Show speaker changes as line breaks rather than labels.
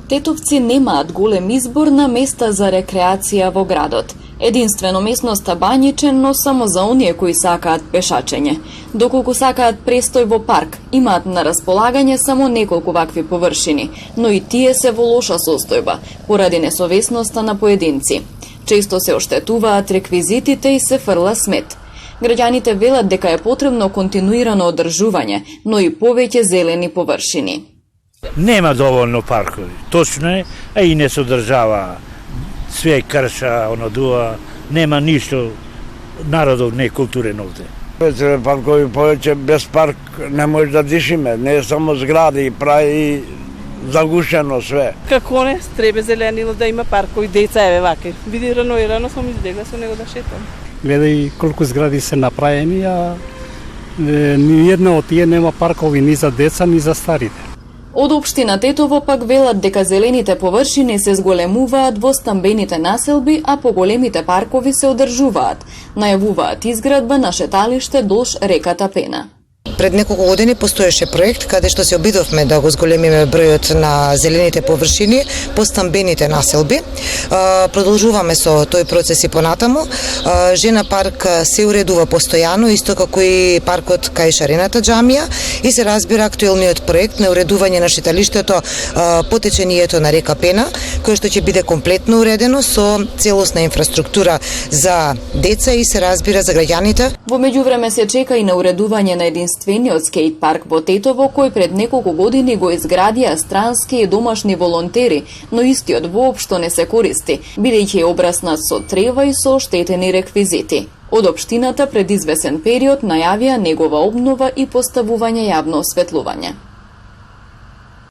Тетовци немаат голем избор на места за рекреација во градот. Единствено местноста Бањичен, но само за оние кои сакаат пешачење. Доколку сакаат престој во парк, имаат на располагање само неколку вакви површини, но и тие се во лоша состојба, поради несовесноста на поединци. Често се оштетуваат реквизитите и се фрла смет. Граѓаните велат дека е потребно континуирано одржување, но и повеќе зелени површини.
Нема доволно паркови, точно е, а и не се одржава. Све крша, дуа, нема ништо, народов не е културен овде.
Паркови повеќе, без парк не може да дишиме, не е само згради, прави загушено све.
Како не, треба зеленило да има паркови, деца еве вака. Види рано сум избегла со него да шетам.
Гледај колку згради се направени, а ни една од тие нема паркови ни за деца, ни за старите.
Од општина Тетово пак велат дека зелените површини се зголемуваат во стамбените населби, а поголемите паркови се одржуваат. Најавуваат изградба на шеталиште долж реката Пена.
Пред неколку години постоеше проект каде што се обидовме да го зголемиме бројот на зелените површини по стамбените населби. Продолжуваме со тој процес и понатаму. Жена парк се уредува постојано, исто како и паркот кај Шарената џамија, и се разбира актуелниот проект на уредување на шеталиштето по течението на река Пена, кој што ќе биде комплетно уредено со целосна инфраструктура за деца и се разбира за граѓаните.
Во меѓувреме се чека и на уредување на единствениот скејт парк во Тетово, кој пред неколку години го изградија странски и домашни волонтери, но истиот воопшто не се користи, бидејќи е обраснат со трева и со оштетени реквизити. Од општината пред извесен период најавија негова обнова и поставување јавно осветлување.